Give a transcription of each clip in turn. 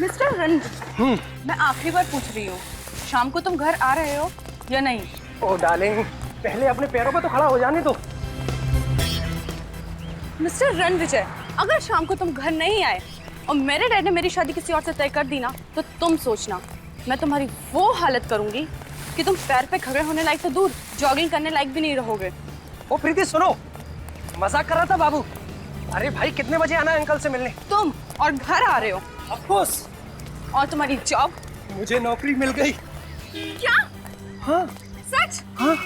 Mister Ranjan, मैं आखिरी बार पूछ रही हूँ, शाम को तुम घर आ रहे हो या नहीं? ओ डार्लिंग, पहले अपने पैरों पर तो खड़ा हो जाने दो। मिस्टर रणविजय, अगर शाम को तुम घर नहीं आए और मेरे डैड ने मेरी शादी किसी और से तय कर दी ना, तो तुम सोचना मैं तुम्हारी वो हालत करूंगी कि तुम पैर पे खड़े होने लायक तो दूर, जॉगिंग करने लायक भी नहीं रहोगे। ओ प्रीति सुनो, मजाक कर रहा था बाबू। अरे भाई कितने बजे आना है अंकल से मिलने? तुम और घर आ रहे हो। Of course. और तुम्हारी जॉब? मुझे नौकरी मिल गई। क्या? हाँ। सच? हाँ।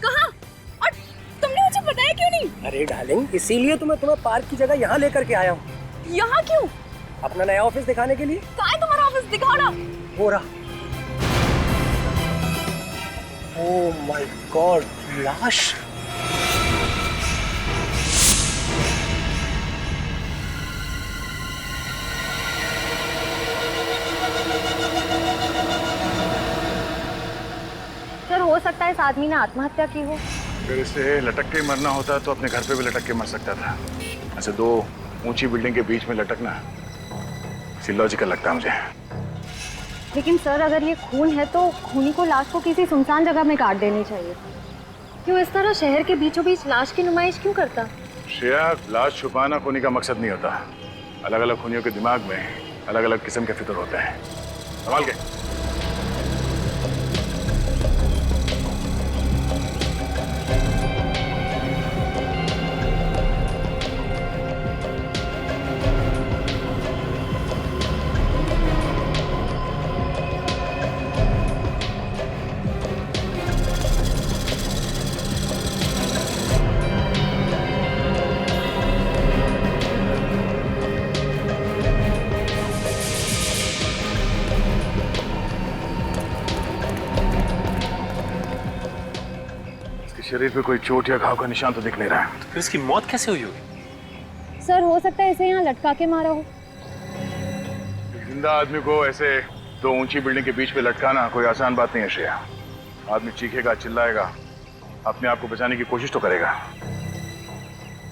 कहाँ? और तुमने मुझे बताया क्यों नहीं? अरे डार्लिंग, इसीलिए तो मैं तुम्हें पार्क की जगह यहाँ लेकर के आया हूँ। यहाँ क्यों? अपना नया ऑफिस दिखाने के लिए। कहाँ है तुम्हारा ऑफिस? दिखाओ ना। हो रहा। ओह माय गॉड, लाश। सर, हो सकता है इस आदमी ने आत्महत्या की हो। अगर इसे लटक के मरना होता तो अपने घर पे भी लटक के मर सकता था। ऐसे दो ऊंची बिल्डिंग के बीच में लटकना लॉजिकल लगता है मुझे। लेकिन सर, अगर ये खून है तो खूनी को लाश को किसी सुनसान जगह में काट देनी चाहिए। क्यों इस तरह शहर के बीचों बीच लाश की नुमाइश क्यों करता? श्रेया, लाश छुपाना खूनी का मकसद नहीं होता। अलग अलग खूनियों के दिमाग में अलग अलग किस्म के फिक्र होते हैं। संभाल के। शरीर पे कोई चोट या घाव का निशान तो दिख नहीं रहा है। तो फिर इसकी मौत कैसे हुई होगी? सर, हो सकता है इसे यहाँ लटका के मारा हो। जिंदा आदमी को ऐसे दो ऊंची बिल्डिंग के बीच में लटकाना कोई आसान बात नहीं है श्रेया। आदमी चीखेगा, चिल्लाएगा, अपने आप को बचाने की कोशिश तो करेगा।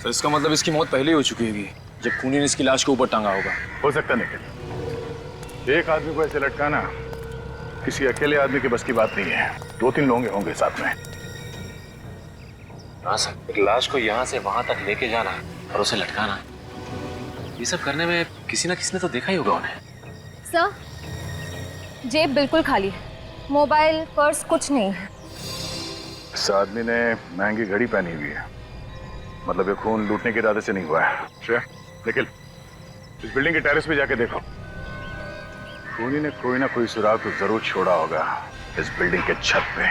सर, इसका मतलब इसकी मौत पहले ही हो चुकी होगी जब खूनी ने इसकी लाश को ऊपर टांगा होगा। हो सकता निखिल, एक आदमी को ऐसे लटकाना किसी अकेले आदमी के बस की बात नहीं है। दो तीन लोग होंगे साथ में। हाँ सर, एक लाश को यहाँ से वहां तक लेके जाना और उसे लटकाना, ये सब करने में किसी ना किसी ने तो देखा ही होगा उन्हें। सर, जेब बिल्कुल खाली है, मोबाइल पर्स कुछ नहीं है। इस आदमी ने महंगी घड़ी पहनी हुई है, मतलब ये खून लूटने के इरादे से नहीं हुआ है। श्रेया, निखिल, इस बिल्डिंग के टेरेस पे जाके देखो। खूनी ने कोई ना कोई सुराग तो जरूर छोड़ा होगा इस बिल्डिंग के छत पे।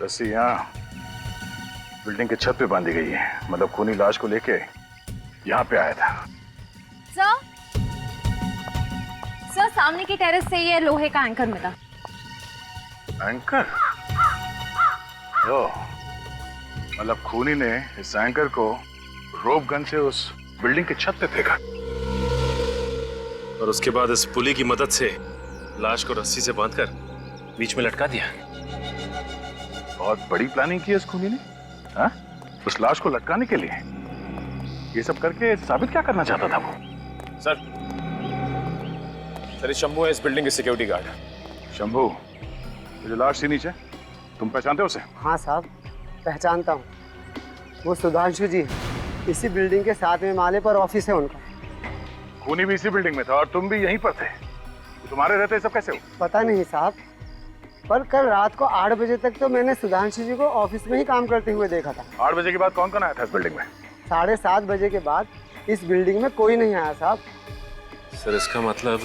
रस्सी यहाँ बिल्डिंग के छत पे बांधी गई है, मतलब खूनी लाश को लेके यहाँ पे आया था। सर, सामने की टेरेस से ये लोहे का एंकर मिला। एंकर? ओ, मतलब खूनी ने इस एंकर को रोप गन से उस बिल्डिंग के छत पे फेंका और उसके बाद इस पुली की मदद से लाश को रस्सी से बांधकर बीच में लटका दिया। बहुत बड़ी प्लानिंग की है इस खूनी ने, हाँ? उस लाश को लटकाने के लिए। ये सब करके साबित क्या करना चाहता था वो? सर, ये शंभू है, इस बिल्डिंग के सिक्योरिटी गार्ड। शंभू, ये जो लाश थी नीचे, तुम पहचानते हो उसे? हाँ साहब, पहचानता हूँ। वो सुधांशु जी, इसी बिल्डिंग के 7वें माले पर ऑफिस है उनका। खूनी भी इसी बिल्डिंग में था और तुम भी यहीं पर थे। तो तुम्हारे रहते सब कैसे हो? पता नहीं साहब, पर कल रात को 8 बजे तक तो मैंने सुधांशु जी को ऑफिस में ही काम करते हुए देखा था। 8 बजे के बाद कौन कौन आया था इस बिल्डिंग में? 7:30 बजे के बाद इस बिल्डिंग में कोई नहीं आया साहब। सर इसका मतलब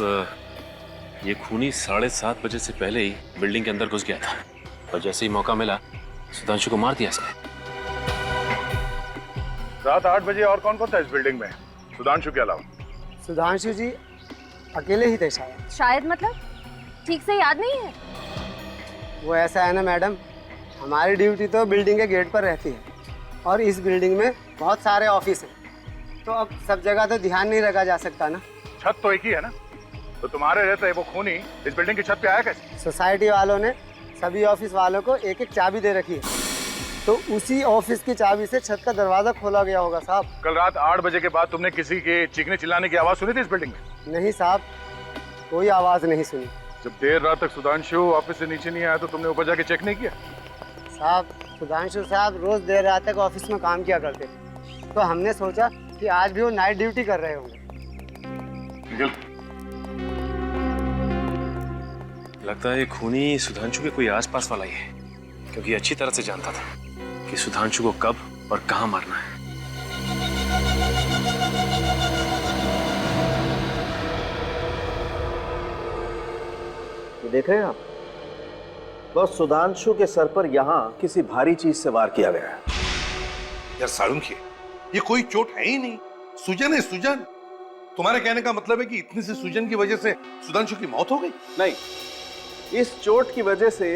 ये खूनी 7:30 बजे से पहले ही बिल्डिंग के अंदर घुस गया था और जैसे ही मौका मिला सुधांशु को मार दिया इसने। रात 8 बजे और कौन कौन था इस बिल्डिंग में सुधांशु के अलावा? सुधांशु जी अकेले ही थे शायद। शायद मतलब ठीक से याद नहीं है। वो ऐसा है ना मैडम, हमारी ड्यूटी तो बिल्डिंग के गेट पर रहती है और इस बिल्डिंग में बहुत सारे ऑफिस हैं, तो अब सब जगह तो ध्यान नहीं रखा जा सकता ना। छत तो एक ही है ना, तो तुम्हारे रहते वो खूनी इस बिल्डिंग की छत पे आया कैसे? सोसाइटी वालों ने सभी ऑफिस वालों को एक एक चाबी दे रखी है, तो उसी ऑफिस की चाबी से छत का दरवाजा खोला गया होगा साहब। कल रात 8 बजे के बाद तुमने किसी के चीखने चिल्लाने की आवाज सुनी थी इस बिल्डिंग में? नहीं साहब, कोई आवाज़ नहीं सुनी। जब देर रात तक सुधांशु ऑफिस से नीचे नहीं आया तो तुमने ऊपर जाके चेक नहीं किया? साहब सुधांशु साहब रोज देर रात तक ऑफिस में काम किया करते थे, तो हमने सोचा कि आज भी वो नाइट ड्यूटी कर रहे होंगे। निकल। लगता है ये खूनी सुधांशु के कोई आसपास वाला ही है, क्योंकि अच्छी तरह से जानता था कि सुधांशु को कब और कहां मारना है। ये देख रहे हैं आप, बस सुधांशु के सर पर यहाँ किसी भारी चीज से वार किया गया है। यार साळुंखे, ये कोई चोट है ही नहीं, सूजन है सूजन। तुम्हारे कहने का मतलब है कि इतनी सी सूजन की वजह से सुधांशु की मौत हो गई? नहीं, इस चोट की वजह से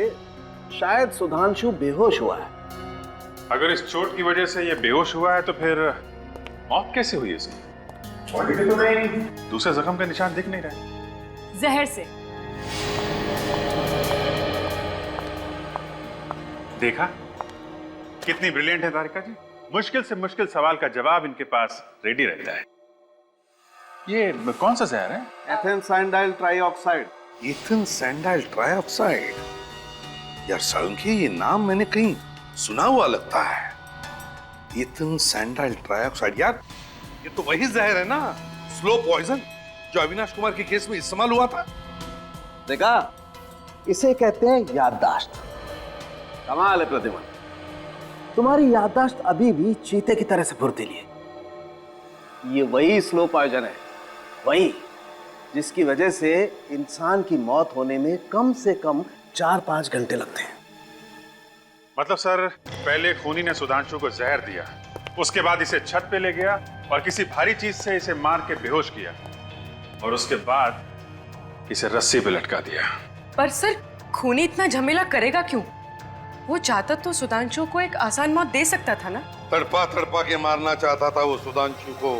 शायद सुधांशु बेहोश हुआ है। अगर इस चोट की वजह से ये बेहोश हुआ है तो फिर मौत कैसे हुई इसकी? बॉडी पे तो नहीं दूसरे जख्म के निशान दिख नहीं रहे। जहर से। देखा कितनी ब्रिलियंट है तारिका जी, मुश्किल से मुश्किल सवाल का जवाब इनके पास रेडी रहता है। ये कौन सा जहर है? एथेन सैंडाइल ट्राइऑक्साइड। इथेन सैंडाइल ट्राइऑक्साइड। यार साळुंखे, ये नाम मैंने कहीं सुना हुआ लगता है। इथेन सैंडाइल ट्राइऑक्साइड, यार ये तो वही जहर है ना, स्लो पॉइजन, जो अविनाश कुमार के केस में इस्तेमाल हुआ था। देखा, इसे कहते हैं याददाश्त। कमाल है प्रतिमा, तुम्हारी याददाश्त अभी भी चीते की तरह से फुर्तीली है। ये वही स्लो पॉइजन है, वही जिसकी वजह से इंसान की मौत होने में कम से कम 4-5 घंटे लगते हैं। मतलब सर, पहले खूनी ने सुधांशु को जहर दिया, उसके बाद इसे छत पे ले गया और किसी भारी चीज से इसे मार के बेहोश किया और उसके बाद इसे रस्सी पे लटका दिया। पर सर, खूनी इतना झमेला करेगा क्यों? वो चाहता तो सुधांशु को एक आसान मौत दे सकता था ना। तड़पा तड़पा के मारना चाहता था वो सुधांशु को,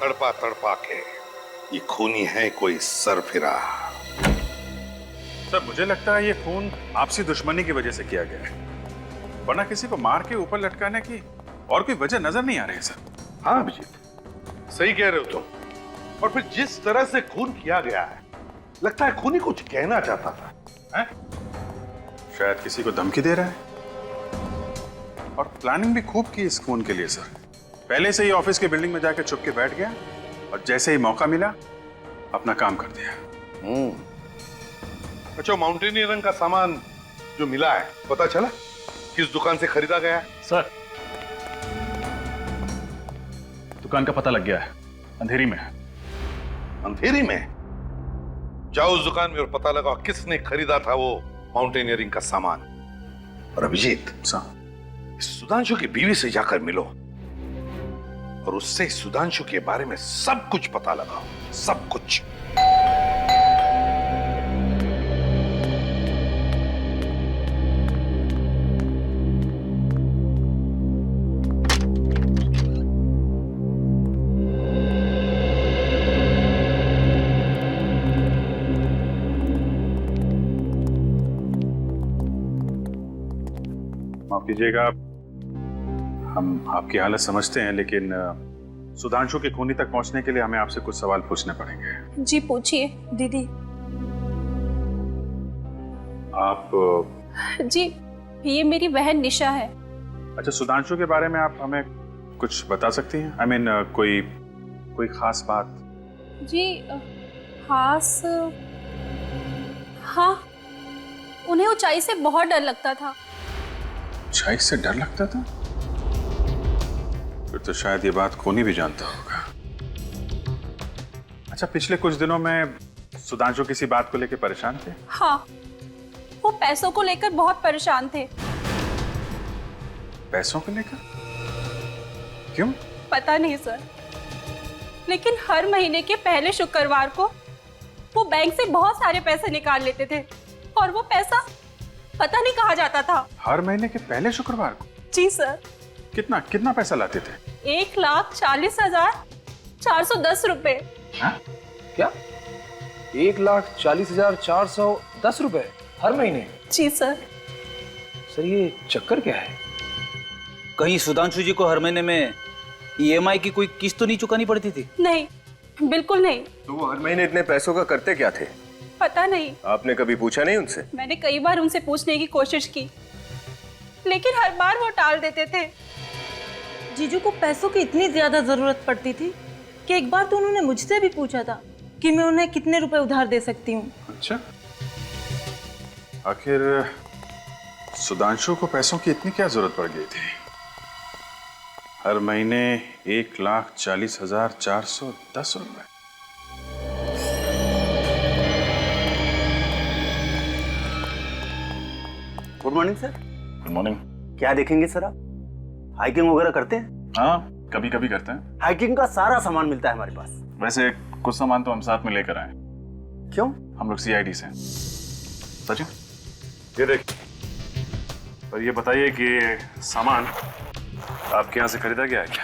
तड़पा तड़पा के। ये खूनी है कोई सरफिरा। सर मुझे लगता है ये खून आपसी दुश्मनी की वजह से किया गया है, वरना किसी को मार के ऊपर लटकाने की और कोई वजह नजर नहीं आ रही है सर। हाँ अभिजीत, सही कह रहे हो तुम। और फिर जिस तरह से खून किया गया है, लगता है खूनी कुछ कहना चाहता था, हैं? शायद किसी को धमकी दे रहा है, और प्लानिंग भी खूब की इस खून के लिए सर। पहले से ही ऑफिस के बिल्डिंग में जाकर छुप के बैठ गया और जैसे ही मौका मिला अपना काम कर दिया। अच्छा, माउंटेनियरिंग का सामान जो मिला है, पता चला किस दुकान से खरीदा गया है? सर दुकान का पता लग गया है, अंधेरी में है। अंधेरी में? जाओ उस दुकान में और पता लगाओ किसने खरीदा था वो माउंटेनियरिंग का सामान। और अभिजीत, सुधांशु की बीवी से जाकर मिलो और उससे सुधांशु के बारे में सब कुछ पता लगाओ, सब कुछ। माफ कीजिएगा, हम आपकी हालत समझते हैं, लेकिन सुधांशु के खूनी तक पहुंचने के लिए हमें आपसे कुछ सवाल पूछने पड़ेंगे। जी पूछिए दीदी। आप जी, ये मेरी बहन निशा है। अच्छा, सुधांशु के बारे में आप हमें कुछ बता सकती हैं? I mean, कोई खास बात? जी खास, हाँ, उन्हें ऊंचाई से बहुत डर लगता था। ऊंचाई से डर लगता था? फिर तो शायद ये बात खूनी भी जानता होगा। अच्छा, पिछले कुछ दिनों में सुधांशु किसी बात को लेकर परेशान थे? हाँ, वो पैसों को लेकर बहुत परेशान थे। पैसों को लेकर? क्यों? पता नहीं सर, लेकिन हर महीने के पहले शुक्रवार को वो बैंक से बहुत सारे पैसे निकाल लेते थे और वो पैसा पता नहीं कहाँ जाता था। हर महीने के पहले शुक्रवार को? जी सर। कितना कितना पैसा लाते थे? 1,40,410 रुपए। हाँ? क्या? 1,40,410 रुपए हर महीने? जी सर। सर ये चक्कर क्या है? कहीं सुधांशु जी को हर महीने में ईएमआई की कोई किस्त तो नहीं चुकानी पड़ती थी? नहीं, बिल्कुल नहीं। तो वो हर महीने इतने पैसों का करते क्या थे? पता नहीं। आपने कभी पूछा नहीं उनसे? मैंने कई बार उनसे पूछने की कोशिश की, लेकिन हर बार वो टाल देते थे। जीजू को पैसों की इतनी ज्यादा जरूरत पड़ती थी कि एक बार तो उन्होंने मुझसे भी पूछा था कि मैं उन्हें कितने रुपए उधार दे सकती हूँ। अच्छा, आखिर सुधांशु को पैसों की इतनी क्या जरूरत पड़ गई थी? हर महीने 1,40,410 रुपए। Good morning sir. Good morning. क्या देखेंगे सर आप? हाइकिंग वगैरह करते हैं? हाँ, कभी कभी करते हैं। हाइकिंग का सारा सामान मिलता है हमारे पास। वैसे कुछ सामान तो हम साथ में लेकर आए। क्यों? हम लोग सीआईडी से। सचिन, ये देख, और ये बताइए कि सामान आपके यहाँ से खरीदा गया है क्या?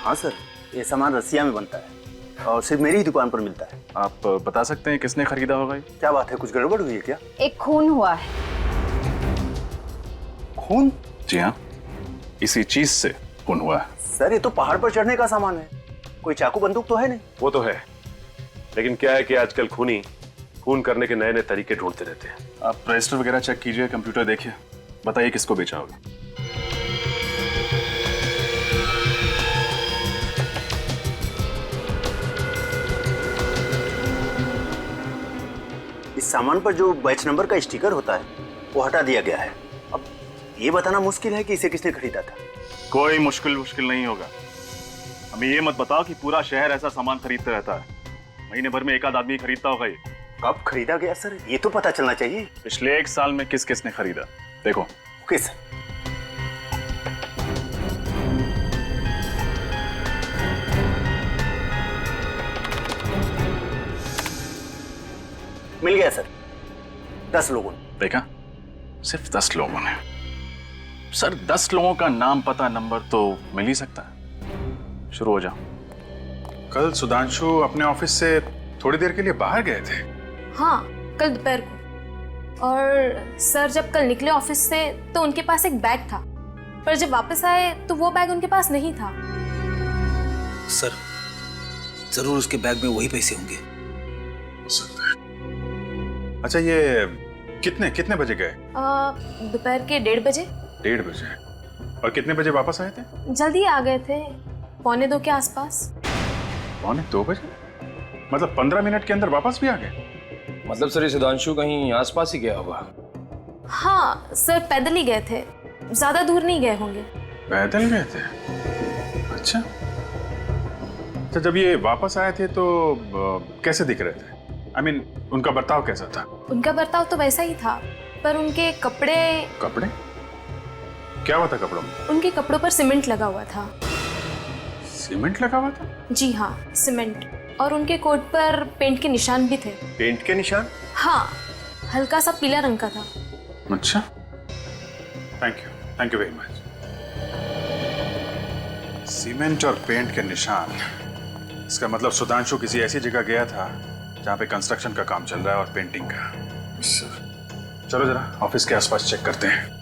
हाँ सर, ये सामान रसिया में बनता है और सिर्फ मेरी ही दुकान पर मिलता है। आप बता सकते हैं किसने खरीदा होगा ये? क्या बात है, कुछ गड़बड़ हुई है क्या? एक खून हुआ है। खून? जी हाँ, इसी चीज से खून हुआ है। सर ये तो पहाड़ पर चढ़ने का सामान है, कोई चाकू बंदूक तो है नहीं। वो तो है, लेकिन क्या है कि आजकल खूनी खून करने के नए नए तरीके ढूंढते रहते हैं। आप रजिस्टर वगैरह चेक कीजिए, कंप्यूटर देखिए, बताइए किसको बेचा होगा। इस सामान पर जो बैच नंबर का स्टिकर होता है वो हटा दिया गया है। अब ये बताना मुश्किल है कि इसे किसने खरीदा था। कोई मुश्किल नहीं होगा। हमें ये मत बताओ कि पूरा शहर ऐसा सामान खरीदता रहता है। महीने भर में एक आध आदमी खरीदता होगा। ये कब खरीदा गया सर, ये तो पता चलना चाहिए। पिछले 1 साल में किस किसने खरीदा, देखो। Okay sir. मिल गया सर, 10 लोगों ने। देखा, सिर्फ 10 लोगों ने। सर 10 लोगों का नाम पता नंबर तो मिल ही सकता है। शुरू हो जाओ। कल सुधांशु अपने ऑफिस से थोड़ी देर के लिए बाहर गए थे। हाँ, कल दोपहर को। और सर जब कल निकले ऑफिस से तो उनके पास एक बैग था, पर जब वापस आए तो वो बैग उनके पास नहीं था। सर जरूर उसके बैग में वही पैसे होंगे। हो सकता है। अच्छा, ये कितने बजे गए? दोपहर के 1:30 बजे। 1:30 बजे। और कितने बजे वापस आए थे? जल्दी आ गए थे, 1:45 के आसपास। 1:45 बजे? मतलब 15 मिनट के अंदर वापस भी आ गए? मतलब सर ये सुधांशु कहीं आसपास ही गया होगा। हाँ सर, पैदल ही गए थे, ज्यादा दूर नहीं गए होंगे। पैदल गए थे? अच्छा। तो जब ये वापस आए थे तो कैसे दिख रहे थे? I mean, उनका बर्ताव कैसा था? उनका बर्ताव तो वैसा ही था, पर उनके कपड़े। कपड़े? क्या हुआ था कपड़ों में? उनके कपड़ों पर सीमेंट लगा हुआ था। सीमेंट लगा हुआ था? जी हाँ, सीमेंट। और उनके कोट पर पेंट के निशान भी थे। पेंट के निशान? हाँ, हल्का सा पीला रंग का था। अच्छा, thank you very much. Cement और पेंट के निशान, इसका मतलब सुधांशु किसी ऐसी जगह गया था जहाँ पे कंस्ट्रक्शन का काम चल रहा है और पेंटिंग का। चलो जरा ऑफिस के आसपास चेक करते हैं।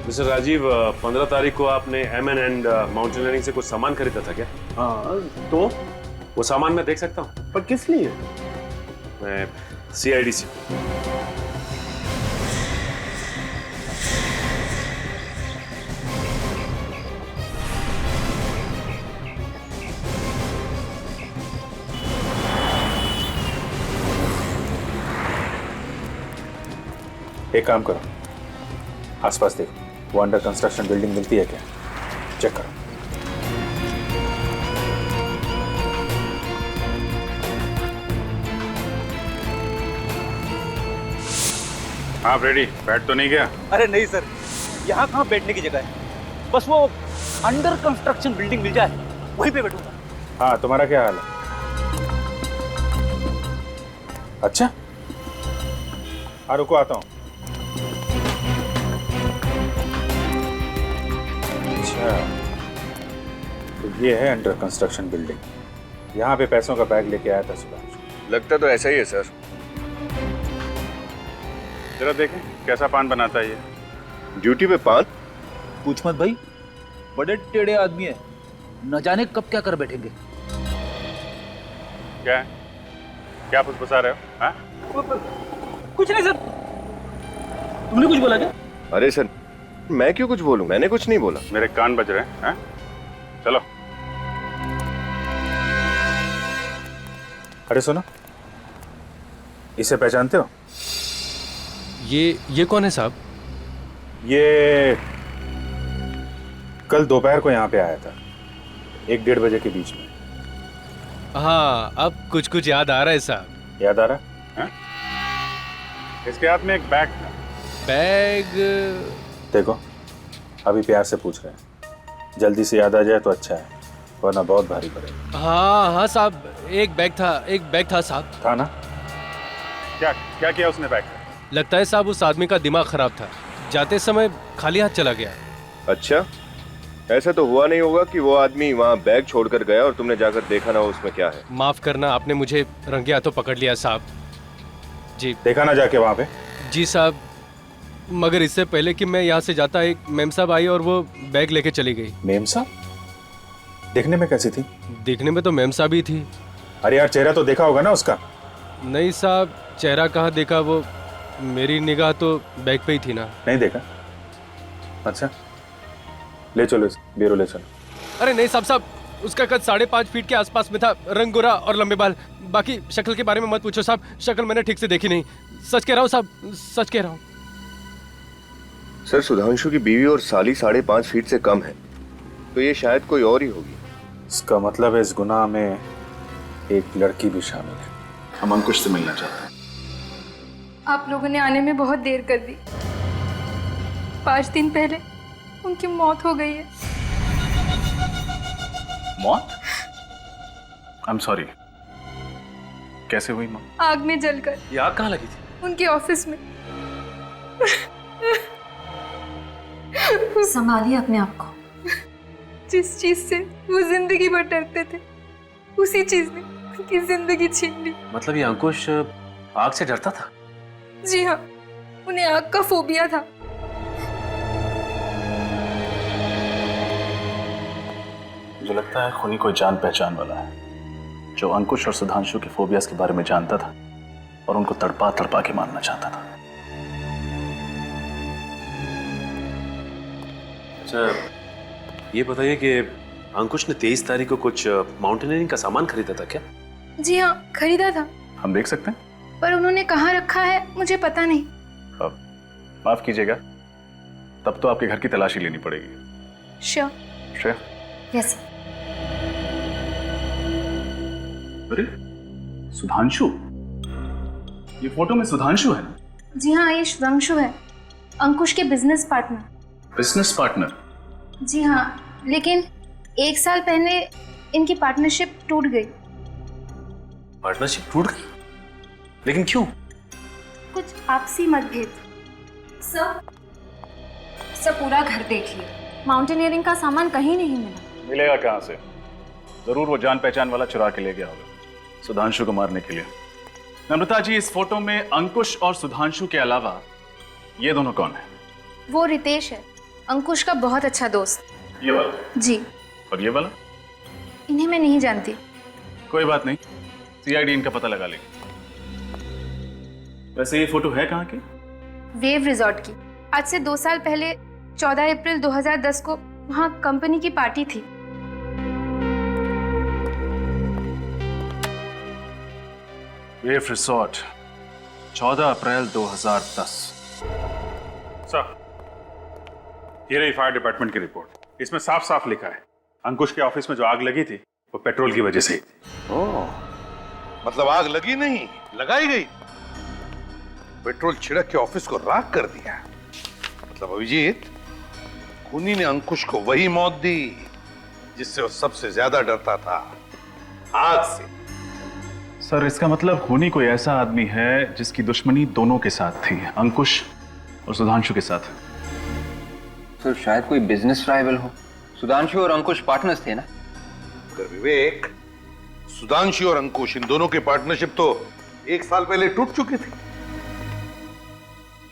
मिस्टर राजीव, 15 तारीख को आपने M&N माउंटेनियरिंग से कुछ सामान खरीदा था क्या? हाँ, तो वो सामान मैं देख सकता हूँ? पर किस लिए? मैं CID से। एक काम करो, आसपास देखो, वो अंडर कंस्ट्रक्शन बिल्डिंग मिलती है क्या, चेक करो। हाँ फ्रेडी, बैठ तो नहीं गया? अरे नहीं सर, यहाँ कहाँ बैठने की जगह है, बस वो अंडर कंस्ट्रक्शन बिल्डिंग मिल जाए वहीं पे बैठूंगा। हाँ, तुम्हारा क्या हाल है? अच्छा, हाँ रुको आता हूँ। अच्छा, तो ये है अंडर कंस्ट्रक्शन बिल्डिंग। यहाँ पे पैसों का बैग लेके आया था सुधांशु। लगता तो ऐसा ही है सर। जरा देखें कैसा पान बनाता है ये। ड्यूटी पे पान? पूछ मत भाई, बड़े टेढ़े आदमी है, न जाने कब क्या कर बैठेंगे। क्या है? क्या फुसफुसा रहे हो? हाँ? कुछ नहीं सर। तुमने कुछ बोला क्या? अरे सर, मैं क्यों कुछ बोलूं? मैंने कुछ नहीं बोला। मेरे कान बज रहे हैं। हाँ? चलो। अरे सुनो, इसे पहचानते हो? ये कौन है साहब? ये कल दोपहर को यहाँ पे आया था, 1-1:30 बजे के बीच में। हाँ, अब कुछ कुछ याद आ रहा है साहब। याद आ रहा है? इसके हाथ में एक बैग था। बैग? देखो, अभी प्यार से पूछ रहे हैं, जल्दी से याद आ जाए तो अच्छा है, वरना बहुत भारी पड़ेगा। हाँ साहब, एक बैग था साहब। था ना? क्या क्या किया उसने बैग का? लगता है साहब उस आदमी का दिमाग खराब था, जाते समय खाली हाथ चला गया। अच्छा, ऐसा तो हुआ नहीं होगा कि वो आदमी वहाँ बैग छोड़कर गया और तुमने जाकर देखा ना हो उसमें क्या है। माफ करना, आपने मुझे रंगे हाथों पकड़ लिया साहब। जी देखा ना जाके वहाँ पे? जी साहब, मगर इससे पहले कि मैं यहाँ से जाता, एक मेम साहब आई और वो बैग लेके चली गई। मेम साहब? देखने में कैसी थी? दिखने में तो मेम साहब ही थी। अरे यार, चेहरा तो देखा होगा ना उसका? नहीं साहब, चेहरा कहाँ देखा, वो मेरी निगाह तो बैग पे ही थी ना। नहीं देखा? अच्छा, ले चलो ब्यूरो ले चलो। अरे नहीं साहब, उसका कद 5.5 फीट के आसपास में था, रंग गोरा और लंबे बाल। बाकी शक्ल के बारे में मत पूछो साहब, शक्ल मैंने ठीक से देखी नहीं। सच कह रहा हूँ साहब, सच कह रहा हूँ। सर, सुधांशु की बीवी और साली 5.5 फीट से कम है, तो ये शायद कोई और ही होगी। इसका मतलब है इस गुनाह में एक लड़की भी शामिल है। हम अंकुश से मिलना चाहते हैं। आप लोगों ने आने में बहुत देर कर दी। 5 दिन पहले उनकी मौत हो गई है। मौत? I am sorry. कैसे हुई मौत? आग में जलकर। ये आग कहाँ लगी थी? उनके ऑफिस में। संभालिए अपने आप को। जिस चीज से वो जिंदगी भर डरते थे, उसी चीज ने उनकी जिंदगी छीन ली। मतलब ये अंकुश आग से डरता था? जी हाँ, उन्हें आग का फोबिया था। मुझे लगता है खूनी कोई जान पहचान वाला है, जो अंकुश और सुधांशु के फोबियास के बारे में जानता था और उनको तड़पा तड़पा के मारना चाहता था। अच्छा, ये बताइए कि अंकुश ने 23 तारीख को कुछ माउंटेनियरिंग का सामान खरीदा था क्या? जी हाँ, खरीदा था। हम देख सकते हैं? पर उन्होंने कहाँ रखा है मुझे पता नहीं। माफ कीजिएगा, तब तो आपके घर की तलाशी लेनी पड़ेगी। श्योर। श्योर? यस। अरे सुधांशु, ये फोटो में सुधांशु है ना? जी हाँ, ये सुधांशु है, अंकुश के बिजनेस पार्टनर। Business partner? जी हाँ, लेकिन 1 साल पहले इनकी पार्टनरशिप टूट गई। पार्टनरशिप टूट गई? लेकिन क्यों? कुछ आपसी मतभेद। सर पूरा घर देख लिया, माउंटेनियरिंग का सामान कहीं नहीं मिला। मिलेगा कहाँ से? जरूर वो जान पहचान वाला चुरा के ले गया होगा सुधांशु को मारने के लिए। नम्रता जी, इस फोटो में अंकुश और सुधांशु के अलावा ये दोनों कौन है? वो रितेश है, अंकुश का बहुत अच्छा दोस्त। ये वाला? जी। और ये वाला? इन्हें मैं नहीं जानती। कोई बात नहीं, सीआईडी इनका पता लगा लेगी। वैसे ये फोटो है कहाँ की? वेव रिजॉर्ट की। आज से 2 साल पहले 14 अप्रैल 2010 को वहाँ कंपनी की पार्टी थी। वेव रिसोर्ट, 14 अप्रैल 2010। सर, ये रही फायर डिपार्टमेंट की रिपोर्ट। इसमें साफ साफ लिखा है अंकुश के ऑफिस में जो आग लगी थी वो पेट्रोल की वजह से ही थी। मतलब आग लगी नहीं, लगाई गई। पेट्रोल छिड़क के ऑफिस को राख कर दिया। मतलब अभिजीत, खूनी ने अंकुश को वही मौत दी जिससे वो सबसे ज्यादा डरता था, आग से। सर इसका मतलब खूनी कोई ऐसा आदमी है जिसकी दुश्मनी दोनों के साथ थी, अंकुश और सुधांशु के साथ। सर शायद कोई बिजनेस राइवल हो। सुधांशु और अंकुश पार्टनर्स थे ना? मगर विवेक, सुधांशु और अंकुश इन दोनों की पार्टनरशिप तो 1 साल पहले टूट चुकी थी।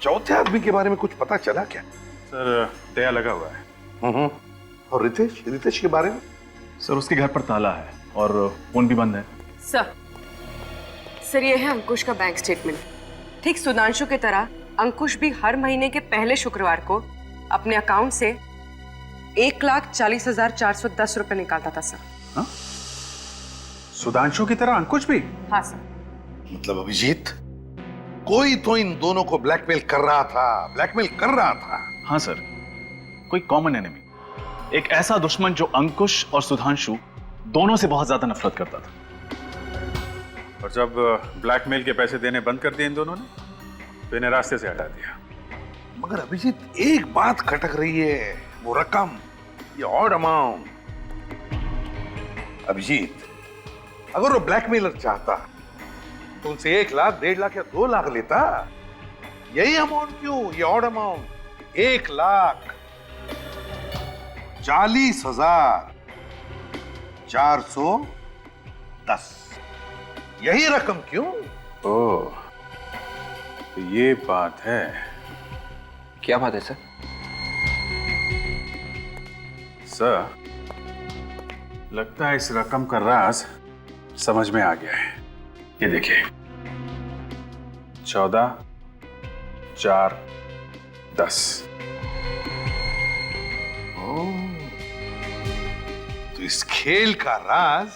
चौथे आदमी के बारे में कुछ पता चला क्या? सर दया लगा हुआ है। और रितेश के बारे में? सर उसके घर पर ताला है और फोन भी बंद है। सर ये है अंकुश का बैंक स्टेटमेंट। ठीक सुधांशु की तरह अंकुश भी हर महीने के पहले शुक्रवार को अपने अकाउंट से 1,40,410 रुपए निकालता था सर। हाँ? सुधांशु की तरह अंकुश भी? हाँ सर। मतलब अभिजीत, कोई तो इन दोनों को ब्लैकमेल कर रहा था। हाँ सर, कोई कॉमन एनिमी, एक ऐसा दुश्मन जो अंकुश और सुधांशु दोनों से बहुत ज्यादा नफरत करता था। और जब ब्लैकमेल के पैसे देने बंद कर दिए इन दोनों ने, तो इन्हें रास्ते से हटा दिया। मगर अभिजीत, एक बात खटक रही है, वो रकम, ये ऑड अमाउंट। अभिजीत, अगर वो ब्लैकमेलर चाहता तो उनसे 1 लाख, 1.5 लाख या 2 लाख लेता। यही अमाउंट क्यों, ये ऑड अमाउंट 1,40,410, यही रकम क्यों? ओह, तो ये बात है। क्या बात है सर? सर लगता है इस रकम का राज समझ में आ गया है। ये देखिए, 14,410। तो इस खेल का राज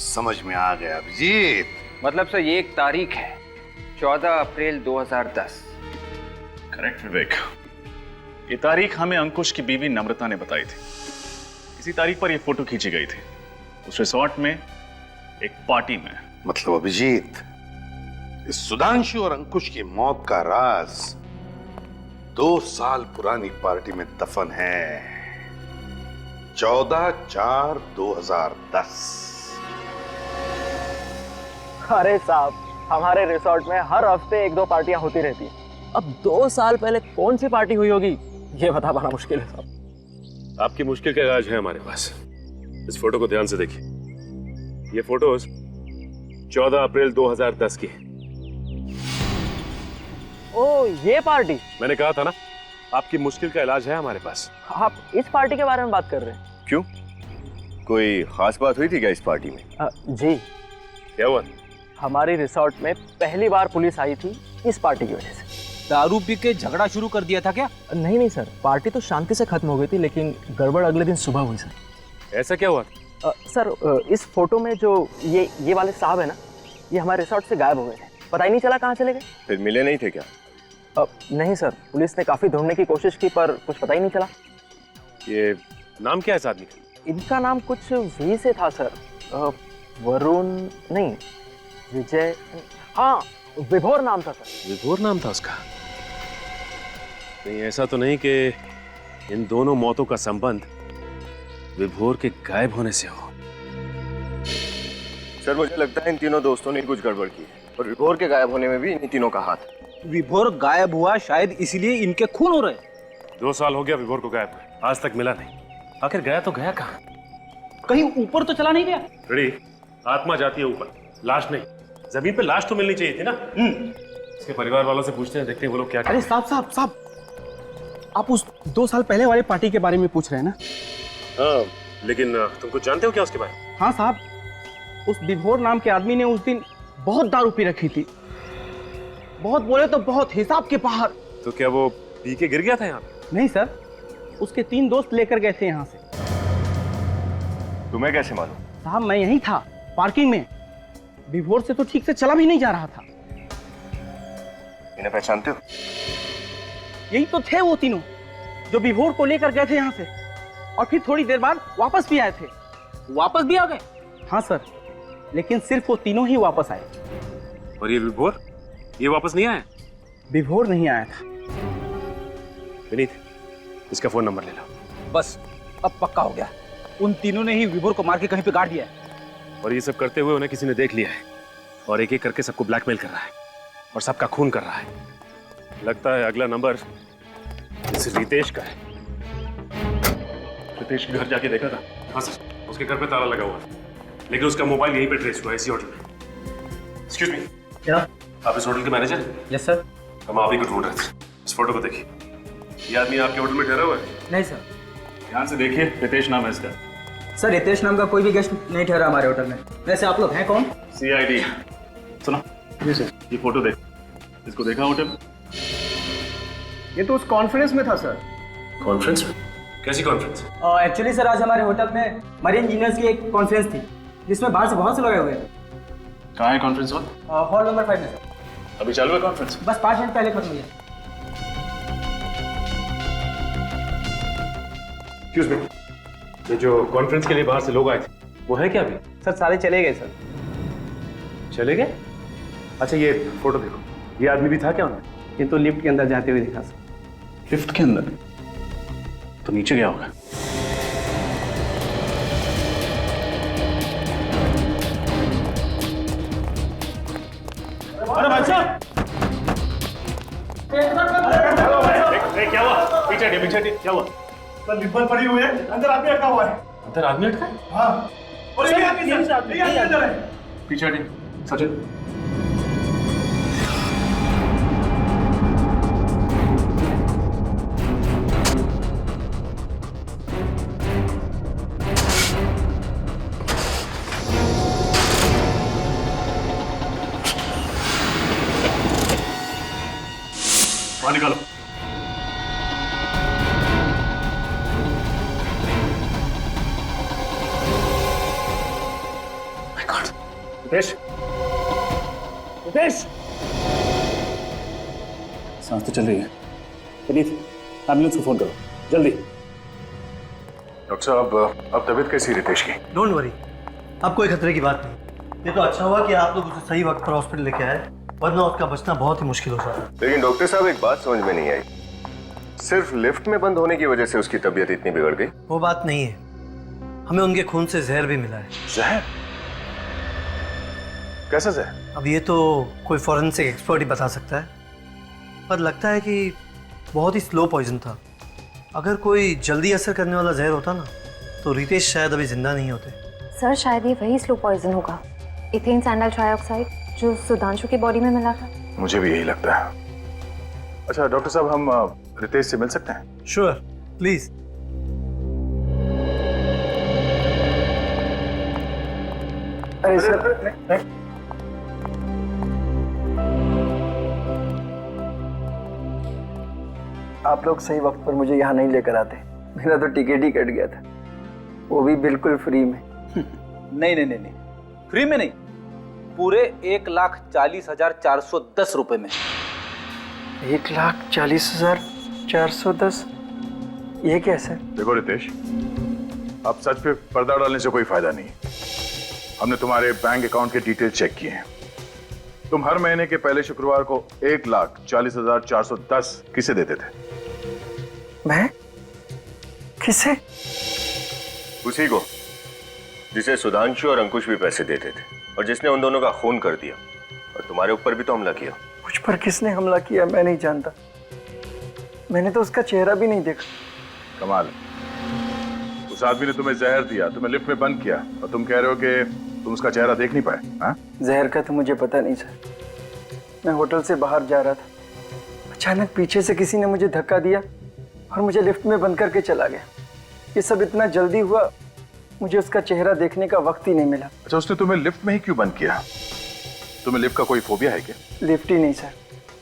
समझ में आ गया अभिजीत। मतलब सर ये एक तारीख है, 14 अप्रैल 2010। करेक्ट विवेक, ये तारीख हमें अंकुश की बीवी नम्रता ने बताई थी। इसी तारीख पर ये फोटो खींची गई थी, उस रिसोर्ट में एक पार्टी में। मतलब अभिजीत, इस सुधांशु और अंकुश की मौत का राज 2 साल पुरानी पार्टी में दफन है। 14/4/2010। अरे साहब, हमारे रिसोर्ट में हर हफ्ते 1-2 पार्टियां होती रहती हैं। अब 2 साल पहले कौन सी पार्टी हुई होगी, ये बता पाना मुश्किल है साहब। आपकी मुश्किल का इलाज है हमारे पास। इस फोटो को ध्यान से देखिए। ये फोटोज 14 अप्रैल 2010 की है। ओ, ये पार्टी? मैंने कहा था ना, आपकी मुश्किल का इलाज है हमारे पास। आप इस पार्टी के बारे में बात कर रहे हैं? क्यों, कोई खास बात हुई थी क्या इस पार्टी में? जी। क्या हुआ? हमारी रिसोर्ट में पहली बार पुलिस आई थी इस पार्टी की वजह से। दारू पी के झगड़ा शुरू कर दिया था क्या? नहीं सर, पार्टी तो शांति से खत्म हो गई थी, लेकिन गड़बड़ अगले दिन सुबह हुई सर। ऐसा क्या हुआ? सर इस फोटो में जो ये वाले साहब है ना, ये हमारे रिसोर्ट से गायब हो गए थे। पता ही नहीं चला कहाँ चले गए। फिर मिले नहीं थे क्या? नहीं सर, पुलिस ने काफी ढूंढने की कोशिश की पर कुछ पता ही नहीं चला। ये नाम क्या है इस आदमी का? इनका नाम कुछ वी से था सर। वरुण नहीं, विजय, हाँ विभोर नाम था सर। विभोर नाम था उसका? नहीं, ऐसा तो नहीं कि इन दोनों मौतों का संबंध विभोर के गायब होने से हो। सर मुझे लगता है इन तीनों दोस्तों ने कुछ गड़बड़ की है और विभोर के गायब होने में भी इन तीनों का हाथ है। विभोर गायब हुआ शायद इसलिए इनके खून हो रहे। 2 साल हो गया विभोर को गायब हुए, आज तक मिला नहीं। आखिर गया तो गया कहाँ? कहीं ऊपर तो चला नहीं गया? रेडी, आत्मा जाती है ऊपर, लाश नहीं। जमीन पे लाश तो मिलनी चाहिए थी ना। इसके परिवार वालों से पूछते हैं, देखते हैं वो लोग क्या कहते हैं। अरे साहब, आप उस 2 साल पहले वाली पार्टी के बारे में पूछ रहे हैं ना? हाँ, लेकिन तुम कुछ जानते हो क्या उसके बारे में? हाँ साहब, उस विभोर नाम के आदमी ने उस दिन बहुत दारू पी रखी थी। बहुत बोले तो बहुत, हिसाब के बाहर। तो क्या वो पी के गिर गया था यहाँ? नहीं सर, उसके 3 दोस्त लेकर गए थे यहाँ से। तुम्हें कैसे मालूम? साहब मैं यहीं था, पार्किंग में। विभोर से तो ठीक से चला भी नहीं जा रहा था। इन्हें पहचानते हो? यही तो थे वो तीनों जो विभोर को लेकर गए थे यहाँ से, और फिर थोड़ी देर बाद वापस भी आए थे। वापस भी आ गए? हाँ सर, लेकिन सिर्फ वो तीनों ही वापस आए। और ये विभोर, ये वापस नहीं आए? विभोर नहीं आया था। विनीत, इसका फोन नंबर ले लो। बस अब पक्का हो गया, उन तीनों ने ही विभोर को मार के कहीं पे गाड़ दिया है। और ये सब करते हुए उन्हें किसी ने देख लिया है और एक एक करके सबको ब्लैकमेल कर रहा है और सबका खून कर रहा है। लगता है अगला नंबर इस रितेश का है। रितेश के घर जाके देखा था? हाँ सर, उसके घर पे ताला लगा हुआ था, लेकिन उसका मोबाइल यहीं पे ट्रेस हुआ है, इसी होटल में। एक्सक्यूज मी, क्या आप इस होटल के मैनेजर हैं? Yes sir. हम आप ही को ढूंढ रहे थे। इस फोटो को देखिए, ये आदमी आपके होटल में ठहरा हुआ है? नहीं सर। ध्यान से देखिए, रितेश नाम है इसका। सर रितेश नाम का कोई भी गेस्ट नहीं ठहरा हमारे होटल में। वैसे आप लोग हैं कौन? CID। सुनो जी सर। ये फोटो देख, इसको देखा होटल में? ये तो उस कॉन्फ्रेंस में था सर। कॉन्फ्रेंस में? कैसी कॉन्फ्रेंस? एक्चुअली सर आज हमारे होटल में मरीन इंजीनियर्स की एक कॉन्फ्रेंस थी, जिसमें बाहर से बहुत से लोग आए हुए थे। कहाँ है कॉन्फ्रेंस हॉल? हॉल नंबर 5 में सर। अभी चालू है कॉन्फ्रेंस? बस 5 मिनट पहले खत्म हुई है। एक्सक्यूज मी, ये जो कॉन्फ्रेंस के लिए बाहर से लोग आए थे, वो है क्या अभी? सर सारे चले गए सर। चले गए? अच्छा ये फोटो देखो, ये आदमी भी था क्या उनमें? ये तो लिफ्ट के अंदर जाते हुए दिखा सर। लिफ्ट के अंदर? तो नीचे गया होगा। अरे भाई साहब, क्या हुआ? पीछे हटिए, पीछे हटिए, क्या हुआ? सर लिफ्ट पड़ी हुई है, अंदर आदमी अटका हुआ है। अंदर आदमी अटका है? हाँ, और ये आदमी अंदर है। पीछे हटिए, सचिन। बाहर निकालो। रितेश, रितेश, सांस तो चल रही है। विनीत, एम्बुलेंस को फोन करो जल्दी। डॉक्टर साहब, अब तबीयत कैसी है रितेश की? डोंट वरी, अब कोई खतरे की बात नहीं। ये तो अच्छा हुआ कि आप लोग उसे सही वक्त पर हॉस्पिटल लेके आए, वरना उसका बचना बहुत ही मुश्किल हो सकता। लेकिन डॉक्टर साहब, एक बात समझ में नहीं आई, सिर्फ लिफ्ट में बंद होने की वजह से उसकी तबीयत इतनी बिगड़ गई? वो बात नहीं है, हमें उनके खून से जहर भी मिला है। जहर? कैसा जहर? अब ये तो कोई फॉरेंसिक एक्सपर्ट ही बता सकता है, पर लगता है कि बहुत ही स्लो पॉइजन था। अगर कोई जल्दी असर करने वाला जहर होता ना, तो रितेश शायद अभी जिंदा नहीं होते। सर शायद ये वही स्लो पॉइजन होगा, इथेन सैंडल ट्राइऑक्साइड, जो सुधांशु की बॉडी में मिला था। मुझे भी यही लगता है। अच्छा डॉक्टर साहब, हम रितेश से मिल सकते हैं? Sure, please. अरे सर, आप लोग सही वक्त पर मुझे यहाँ नहीं लेकर आते, मेरा तो टिकट ही कट गया था, वो भी बिल्कुल फ्री में। नहीं नहीं नहीं नहीं, फ्री में नहीं, पूरे 1,40,410 रुपए में। 1,40,410? ये कैसे? देखो रितेश, अब सच पे पर्दा डालने से कोई फायदा नहीं। हमने तुम्हारे बैंक अकाउंट के डिटेल चेक किए हैं। तुम हर महीने के पहले शुक्रवार को 1,40,410 किसे देते थे? मैं? किसे? उसी को जिसे सुधांशु और अंकुश भी पैसे देते थे और जिसने उन दोनों का खून कर दिया और तुम्हारे ऊपर भी तो हमला किया। मुझ पर किसने हमला किया मैं नहीं जानता, मैंने तो उसका चेहरा भी नहीं देखा। कमाल, उस आदमी ने तुम्हें जहर दिया, तुम्हें लिफ्ट में बंद किया और तुम कह रहे हो कि तुम उसका चेहरा देख नहीं पाए? हाँ? जहर का तो मुझे पता नहीं सर, मैं होटल से बाहर जा रहा था, अचानक पीछे से किसी ने मुझे धक्का दिया और मुझे लिफ्ट में बंद करके चला गया। ये सब इतना जल्दी हुआ, मुझे उसका चेहरा देखने का वक्त ही नहीं मिला। अच्छा, उसने तुम्हें लिफ्ट में ही क्यों बंद किया? तुम्हें लिफ्ट का कोई फोबिया है क्या? लिफ्ट ही नहीं सर,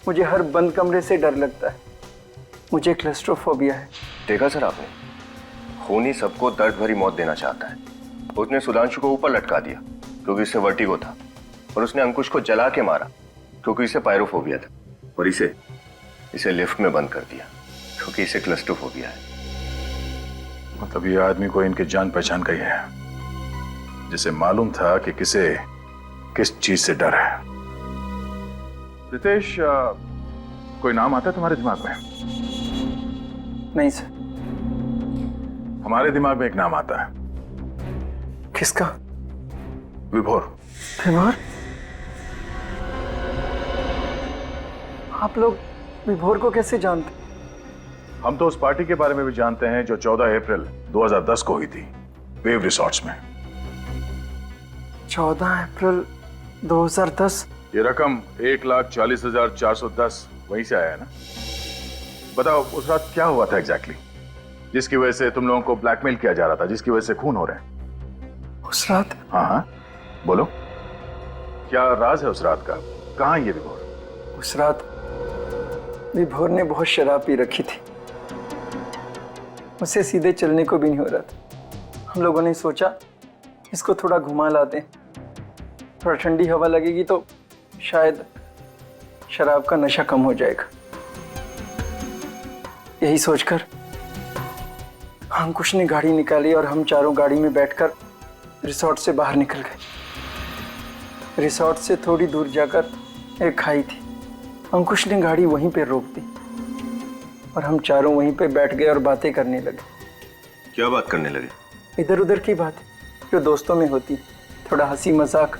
मुझे हर बंद कमरे से डर लगता है, मुझे क्लस्ट्रोफोबिया है। देखा सर आपने, खून ही सबको दर्द भरी मौत देना चाहता है। उसने सुधांशु को ऊपर लटका दिया क्योंकि इससे वर्टिगो था, और उसने अंकुश को जला के मारा क्योंकि इसे पायरोफोबिया था, और इसे लिफ्ट में बंद कर दिया क्योंकि इसे क्लस्ट्रोफोबिया है। मतलब ये आदमी को इनके जान पहचान का ही है, जिसे मालूम था कि किस चीज से डर है। रितेश, कोई नाम आता है तुम्हारे दिमाग में? नहीं सर। हमारे दिमाग में एक नाम आता है। किसका? विभोर। विभोर? आप लोग विभोर को कैसे जानते? हम तो उस पार्टी के बारे में भी जानते हैं जो 14 अप्रैल 2010 को हुई थी वेव रिसॉर्ट्स में। 14 अप्रैल 2010? ये रकम 1,40,410 वहीं से आया है ना? बताओ उस रात क्या हुआ था एग्जैक्टली जिसकी वजह से तुम लोगों को ब्लैकमेल किया जा रहा था, जिसकी वजह से खून हो रहे हैं? उस रात? हाँ हाँ बोलो, क्या राज है उस रात का? कहाँ है ये विभोर? उस रात विभोर ने बहुत शराब पी रखी थी, उसे सीधे चलने को भी नहीं हो रहा था। हम लोगों ने सोचा इसको थोड़ा घुमा लाते हैं, थोड़ा ठंडी हवा लगेगी तो शायद शराब का नशा कम हो जाएगा। यही सोचकर अंकुश ने गाड़ी निकाली और हम चारों गाड़ी में बैठकर रिसोर्ट से बाहर निकल गए। रिसोर्ट से थोड़ी दूर जाकर एक खाई थी, अंकुश ने गाड़ी वहीं पे रोक दी और हम चारों वहीं पे बैठ गए और बातें करने लगे। क्या बात करने लगे? इधर उधर की बात जो दोस्तों में होती, थोड़ा हंसी मजाक,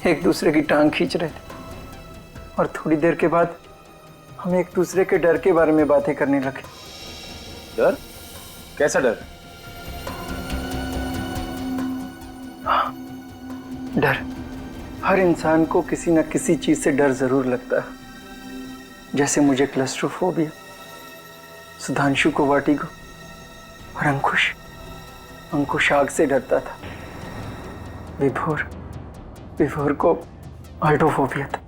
एक दूसरे की टांग खींच रहे थे। और थोड़ी देर के बाद हम एक दूसरे के डर के बारे में बातें करने लगे। डर? कैसा डर? हाँ, डर। हर इंसान को किसी न किसी चीज से डर जरूर लगता है। जैसे मुझे क्लस्ट्रोफोबिया, सुधांशु को वर्टिगो और अंकुश आग से डरता था। विभोर को ऑल्टोफोबिया था।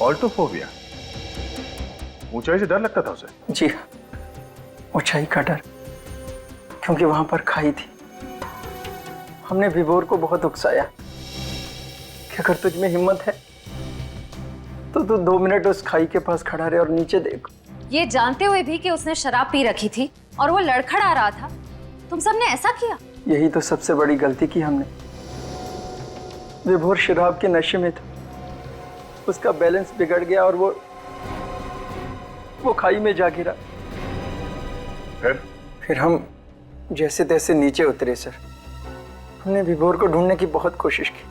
ऑल्टोफोबिया? ऊंचाई से डर लगता था उसे? जी हाँ, ऊंचाई का डर, क्योंकि वहां पर खाई थी। हमने विभोर को बहुत उकसाया कि अगर तुझ में हिम्मत है तो तू 2 मिनट उस खाई के पास खड़ा रहे और नीचे देख। ये जानते हुए भी कि उसने शराब पी रखी थी और वो लड़खड़ा रहा था, तुम सबने ऐसा किया? यही तो सबसे बड़ी गलती की हमने। विभोर शराब के नशे में था, उसका बैलेंस बिगड़ गया और वो खाई में जा गिरा। फिर हम जैसे तैसे नीचे उतरे सर। हमने विभोर को ढूंढने की बहुत कोशिश की,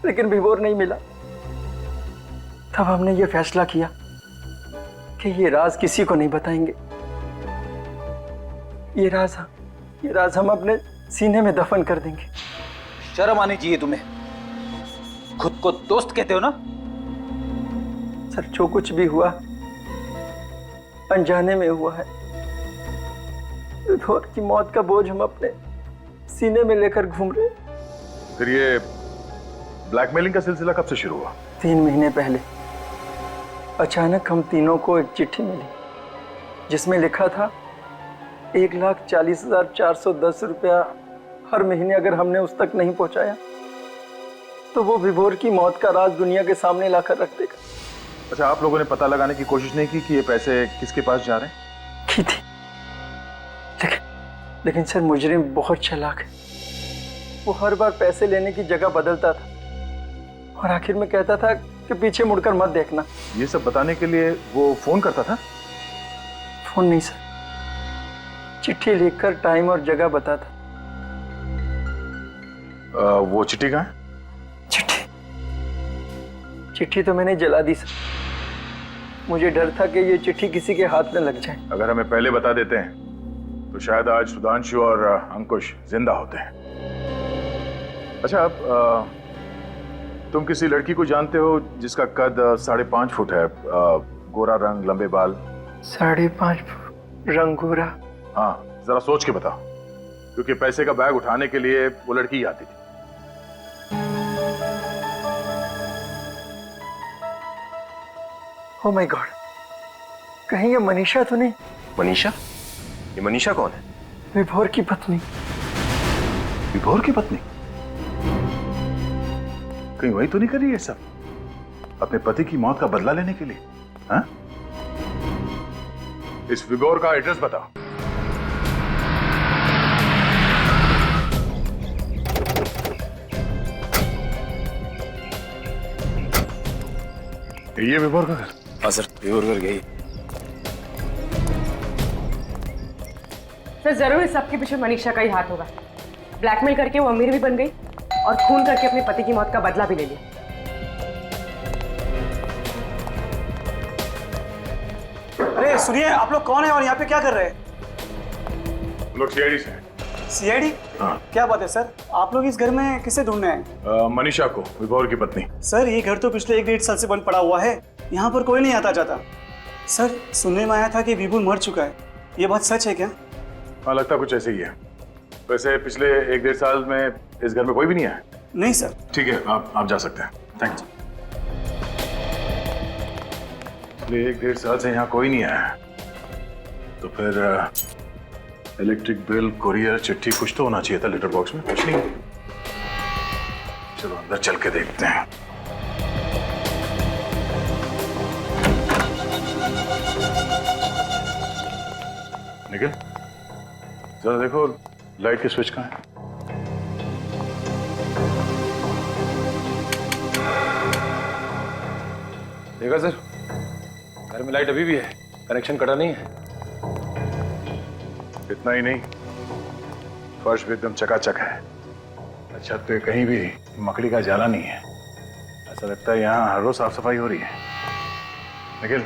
लेकिन विभोर नहीं मिला। तब हमने ये फैसला किया कि ये राज किसी को नहीं बताएंगे। ये राज हम अपने सीने में दफन कर देंगे। शर्म आनी चाहिए तुम्हें, खुद को दोस्त कहते हो ना? सर, जो कुछ भी हुआ अनजाने में हुआ है। विभोर की मौत का बोझ हम अपने सीने में लेकर घूम रहे। फिर ये ब्लैकमेलिंग का सिलसिला कब से शुरू हुआ? 3 महीने पहले अचानक हम तीनों को एक चिट्ठी मिली जिसमें लिखा था 1,40,410 रुपया हर महीने अगर हमने उस तक नहीं पहुंचाया तो वो विभोर की मौत का राज दुनिया के सामने लाकर रख देगा। अच्छा, आप लोगों ने पता लगाने की कोशिश नहीं की कि ये पैसे किसके पास जा रहे हैं? की थी, लेकिन सर मुजरिम बहुत चालाक है। वो हर बार पैसे लेने की जगह बदलता था और आखिर में कहता था कि पीछे मुड़कर मत देखना। ये सब बताने के लिए वो फोन करता था? फोन नहीं सर, चिट्ठी लिखकर टाइम और जगह बताता। वो चिट्ठी कहाँ है? चिट्ठी तो मैंने जला दी सर। मुझे डर था कि ये चिट्ठी किसी के हाथ में लग जाए। अगर हमें पहले बता देते हैं तो शायद आज सुधांशु और अंकुश जिंदा होते हैं। अच्छा, अब तुम किसी लड़की को जानते हो जिसका कद 5.5 फुट है, गोरा रंग, लंबे बाल? 5.5 फुट, रंग गोरा? हाँ, जरा सोच के बताओ, क्योंकि पैसे का बैग उठाने के लिए वो लड़की ही आती थी। ओह माय गॉड, कहीं ये मनीषा तो नहीं? मनीषा? ये मनीषा कौन है? विभोर की पत्नी। विभोर की पत्नी? कहीं वही तो नहीं कर रही है सब अपने पति की मौत का बदला लेने के लिए? हाँ? इस विभोर का एड्रेस बताओ। ये विभोर का घर? हाँ सर, प्योर कर गई। सर जरूर इस सबके पीछे मनीषा का ही हाथ होगा। ब्लैकमेल करके वो अमीर भी बन गई और खून करके अपने पति की मौत का बदला भी ले लिया। अरे सुनिए, आप लोग कौन है और यहाँ पे क्या कर रहे हैं? लोग सीआईडी से हैं। सीआईडी? हाँ। क्या बात है सर, आप लोग इस घर में किसे ढूंढने हैं? मनीषा को, विभोर की पत्नी। सर ये घर तो पिछले 1-1.5 साल से बंद पड़ा हुआ है, यहाँ पर कोई नहीं आता जाता। सर सुनने में आया था कि विभुल मर चुका है, ये बात सच है क्या? हाँ, लगता कुछ ऐसे ही है। वैसे पिछले 1-1.5 साल में इस घर में कोई भी नहीं आया? नहीं सर। ठीक है, आप जा सकते हैं। थैंक्स। पिछले 1-1.5 साल से यहाँ कोई नहीं आया, तो फिर इलेक्ट्रिक बिल, कुरियर, चिट्ठी कुछ तो होना चाहिए था लेटर बॉक्स में। कुछ नहीं। चलो अंदर चल के देखते हैं। निखिल, जरा देखो लाइट के स्विच कहाँ है। देखा सर, घर में लाइट अभी भी है, कनेक्शन कटा नहीं है। इतना ही नहीं, फर्श भी एकदम चकाचक है। छत पे कहीं भी मकड़ी का जाला नहीं है। ऐसा लगता है यहाँ हर रोज साफ सफाई हो रही है। निखिल,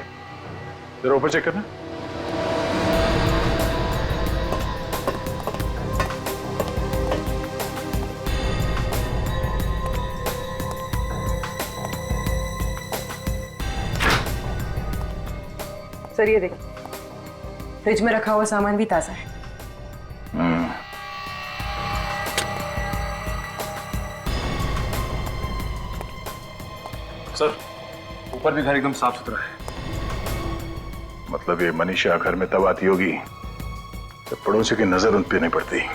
जरा ऊपर चेक करना। सर ये देखो, फ्रिज में रखा हुआ सामान भी ताजा है। सर ऊपर भी घर एकदम साफ सुथरा है। मतलब ये मनीषा घर में तब आती होगी जब पड़ोसी की नजर उन पे नहीं पड़ती।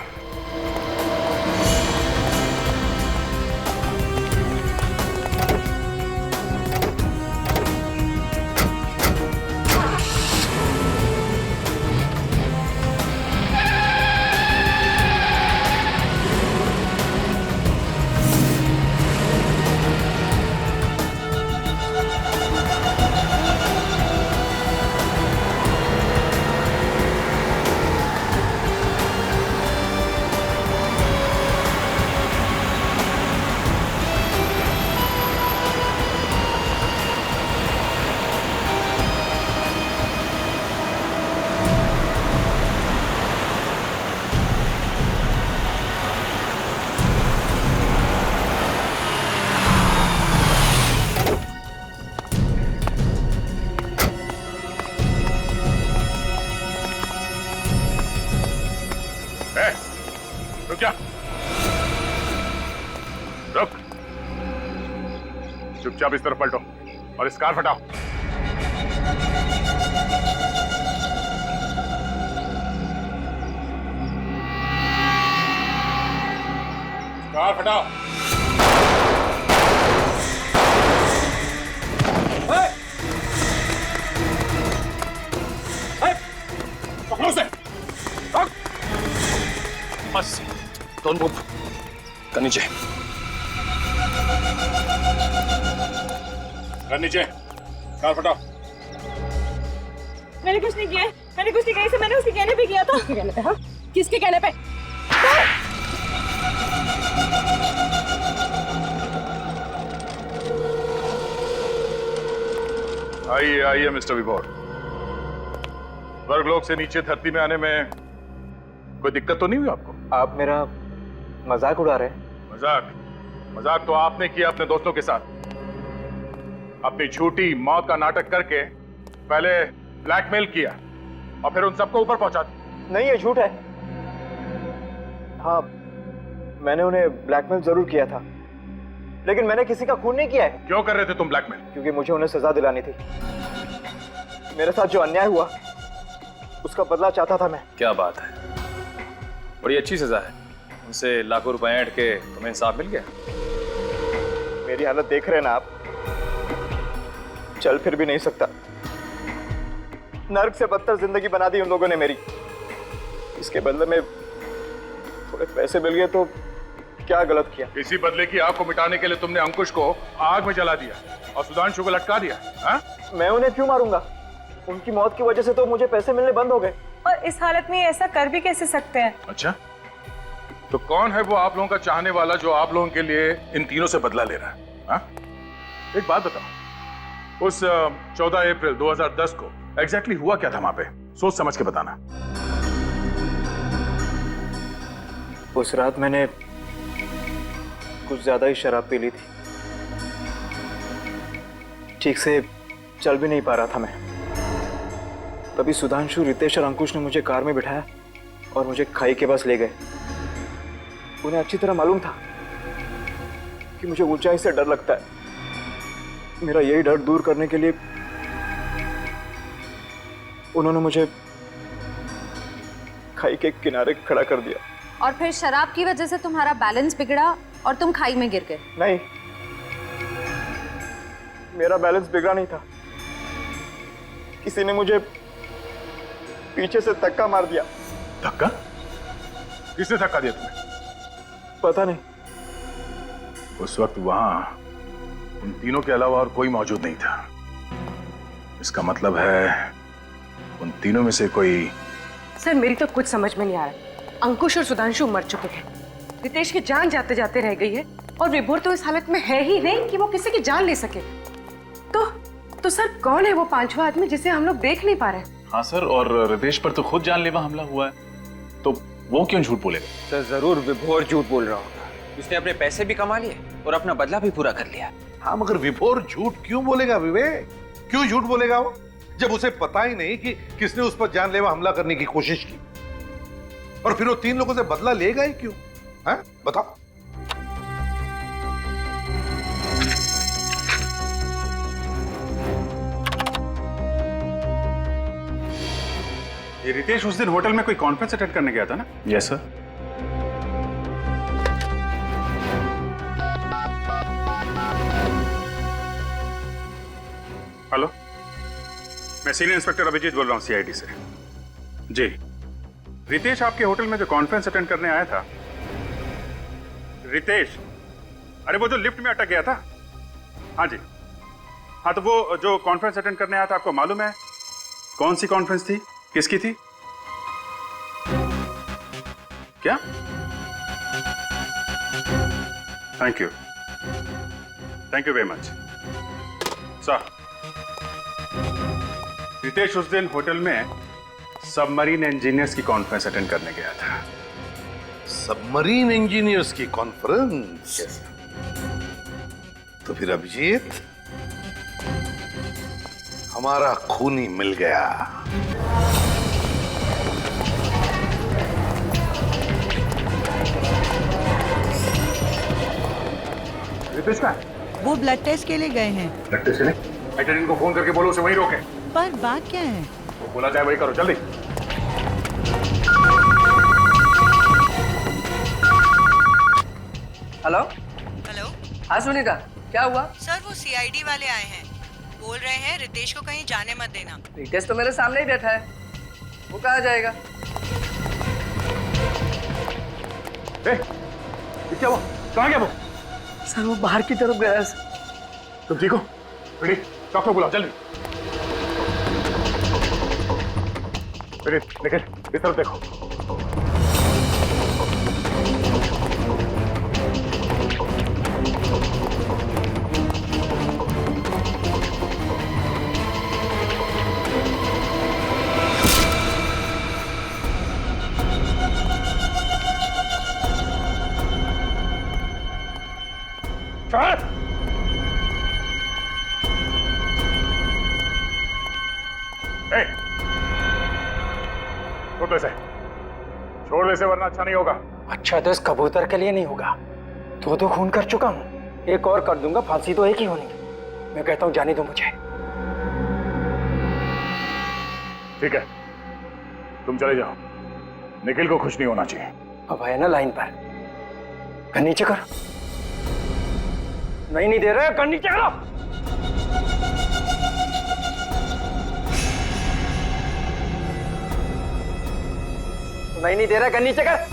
रुक जा, रुक। चुपचाप इस तरफ पलटो और इस कार हटाओ। कार हटाओ। पकड़ो उसे। बस, डोंट मूव। कर नीचे। कर नीचे। कार हटाओ। मैंने कुछ नहीं किया, मैंने कुछ नहीं किया, मैंने उसके कहने पे किया था। किसके कहने पे? हाँ, किसके कहने पे? आइए आइए मिस्टर विभोर। स्वर्गलोक से नीचे धरती में आने में कोई दिक्कत तो नहीं हुई आपको? आप मेरा मजाक उड़ा रहे हैं? मजाक तो आपने किया अपने दोस्तों के साथ। अपनी झूठी मौत का नाटक करके पहले ब्लैकमेल किया और फिर उन सबको ऊपर पहुंचा दिया। नहीं, ये झूठ है। हाँ, मैंने उन्हें ब्लैकमेल जरूर किया था, लेकिन मैंने किसी का खून नहीं किया है। क्यों कर रहे थे तुम ब्लैकमेल? क्योंकि मुझे उन्हें सजा दिलानी थी। मेरे साथ जो अन्याय हुआ उसका बदला चाहता था मैं। क्या बात है, बड़ी अच्छी सजा है। उनसे लाखों रुपए ऐंठ के तुम्हें इंसाफ मिल गया। मेरी हालत देख रहे हैं ना आप, चल फिर भी नहीं सकता। नर्क से बदतर जिंदगी बना दी उन लोगों ने मेरी। इसके बदले में थोड़े पैसे मिल गए तो क्या गलत किया? इसी बदले की आग को मिटाने के लिए तुमने अंकुश को आग में जला दिया और सुधांशु को लटका दिया। हाँ? मैं उन्हें क्यों मारूंगा? उनकी मौत की वजह से तो मुझे पैसे मिलने बंद हो गए। और इस हालत में ये ऐसा कर भी कैसे सकते हैं? अच्छा, तो कौन है वो आप लोगों का चाहने वाला जो आप लोगों के लिए इन तीनों से बदला ले रहा है? हाँ? एक बात बताओ, उस 14 अप्रैल 2010 को एग्जैक्टली हुआ क्या था वहां पे? सोच समझ के बताना। उस रात मैंने कुछ ज्यादा ही शराब पी ली थी। ठीक से चल भी नहीं पा रहा था मैं। तभी सुधांशु, रितेश और अंकुश ने मुझे कार में बिठाया और मुझे खाई के पास ले गए। उन्हें अच्छी तरह मालूम था कि मुझे ऊंचाई से डर लगता है। मेरा यही डर दूर करने के लिए उन्होंने मुझे खाई के किनारे खड़ा कर दिया। और फिर शराब की वजह से तुम्हारा बैलेंस बिगड़ा और तुम खाई में गिर गए। नहीं, मेरा बैलेंस बिगड़ा नहीं था। किसी ने मुझे पीछे से धक्का मार दिया। धक्का? किसने धक्का दिया तुम्हें? पता नहीं। उस वक्त वहां उन तीनों के अलावा और कोई मौजूद नहीं था। इसका मतलब है उन तीनों में से कोई। सर मेरी तो कुछ समझ में नहीं आ रहा। अंकुश और सुधांशु मर चुके हैं, रितेश की जान जाते जाते रह गई है और विभोर तो इस हालत में है ही नहीं कि वो किसी की जान ले सके। तो सर कौन है वो पांचवा आदमी जिसे हम लोग देख नहीं पा रहे? हाँ सर, और रितेश पर तो खुद जानलेवा हमला हुआ है, तो वो क्यों झूठ बोलेगा? सर जरूर विभोर झूठ बोल रहा होगा। उसने अपने पैसे भी कमा लिए और अपना बदला भी पूरा कर लिया। हाँ, मगर विभोर झूठ क्यों बोलेगा विवेक? क्यों झूठ बोलेगा वो, जब उसे पता ही नहीं कि किसने उस पर जानलेवा हमला करने की कोशिश की? और फिर वो तीन लोगों से बदला लेगा ही क्यों? हैं? बताओ। ये रितेश उस दिन होटल में कोई कॉन्फ्रेंस अटेंड करने गया था ना? Yes sir. हेलो, मैं सीनियर इंस्पेक्टर अभिजीत बोल रहा हूँ सीआईडी से। जी, रितेश आपके होटल में जो कॉन्फ्रेंस अटेंड करने आया था। रितेश, अरे वो जो लिफ्ट में अटक गया था? हाँ जी, हाँ तो वो जो कॉन्फ्रेंस अटेंड करने आया था, आपको मालूम है कौन सी कॉन्फ्रेंस थी, किसकी थी? क्या? Thank you very much sir. Ritesh उस दिन होटल में सबमरीन इंजीनियर्स की कॉन्फ्रेंस अटेंड करने गया था। सबमरीन इंजीनियर्स की कॉन्फ्रेंस? तो फिर अभिजीत, हमारा खूनी मिल गया। रितेश का? वो ब्लड टेस्ट के लिए गए हैं। ब्लड टेस्ट के लिए? अटेंडेंट को फोन करके बोलो उसे वहीं रोके। पर बात क्या है? वो बोला जाए वही करो, जल्दी। हेलो। हेलो। हाँ सुनीता, क्या हुआ? सर वो सीआईडी वाले आए हैं, बोल रहे हैं रितेश को कहीं जाने मत देना। रितेश तो मेरे सामने ही बैठा है, वो कहाँ जाएगा? क्या हुआ? कहाँ गया वो? सर वो बाहर की तरफ गया है। तुम ठीक हो? बेटी, डॉक्टर बुलाओ जल्दी। बेटी निकल, इस तरफ देखो। छोड़ दे से वरना अच्छा नहीं होगा। अच्छा तो इस कबूतर के लिए नहीं होगा। दो खून कर चुका हूँ, एक और कर दूंगा, फांसी तो एक ही होनी है। मैं कहता हूँ जाने दो मुझे। ठीक है, तुम चले जाओ, निखिल को खुश नहीं होना चाहिए। अब है ना लाइन पर, कर नीचे करो। नहीं दे रहे, कर नीचे करो। नहीं दे रहा, कर नीचे कर।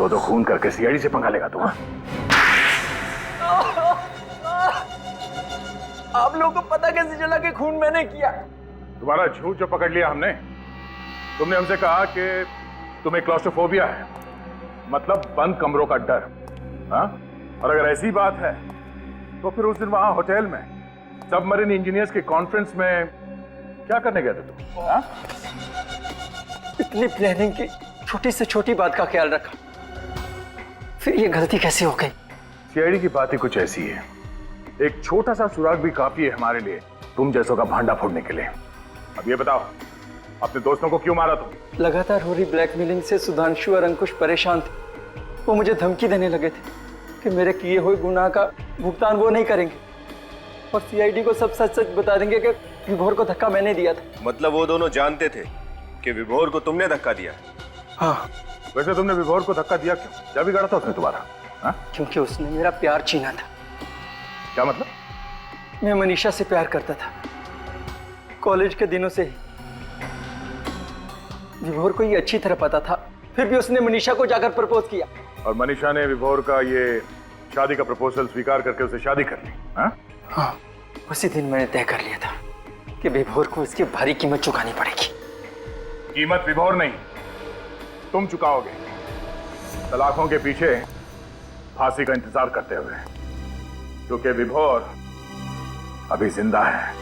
दो खून करके सीआईडी से पंगा लेगा तुम? आप लोगों को पता कैसे चला कि खून मैंने किया? तुम्हारा झूठ जो पकड़ लिया हमने। तुमने हमसे कहा कि तुम्हें क्लॉस्ट्रोफोबिया है, मतलब बंद कमरों का डर। हाँ? और अगर ऐसी बात है तो फिर उस दिन वहां होटल में सबमरीन इंजीनियर्स के कॉन्फ्रेंस में क्या करने गए थे तुम? हाँ? इतनी प्लानिंग की, छोटी से छोटी बात का ख्याल रखा, फिर ये गलती कैसे हो गई? सीआईडी की बात ही कुछ ऐसी है। एक छोटा सा सुराग भी काफी है हमारे लिए तुम जैसों का भांडा फोड़ने के लिए। अब ये बताओ, अपने दोस्तों को क्यों मारा तुम? लगातार हो रही ब्लैकमेलिंग से सुधांशु और अंकुश परेशान थे। वो मुझे धमकी देने लगे थे कि मेरे किए हुए गुनाह का भुगतान वो नहीं करेंगे और सीआईडी को सब सच सच बता देंगे कि विभोर को धक्का मैंने दिया था। मतलब वो दोनों जानते थे कि विभोर को तुमने धक्का दिया? हाँ। वैसे तुमने विभोर को धक्का दिया क्यों? क्या बिगाड़ा था उसने तुम्हारा? हाँ? क्योंकि उसने मेरा प्यार छीना था। क्या मतलब? मैं मनीषा से प्यार करता था कॉलेज के दिनों से ही। विभोर को ये अच्छी तरह पता था, फिर भी उसने मनीषा को जाकर प्रपोज किया। और मनीषा ने विभोर का ये शादी का प्रपोजल स्वीकार करके उसे शादी कर ली? हाँ? हाँ, उसी दिन मैंने तय कर लिया था कि विभोर को इसकी भारी कीमत चुकानी पड़ेगी। कीमत विभोर नहीं, तुम चुकाओगे, सलाखों के पीछे फांसी का इंतजार करते हुए, क्योंकि विभोर अभी जिंदा है।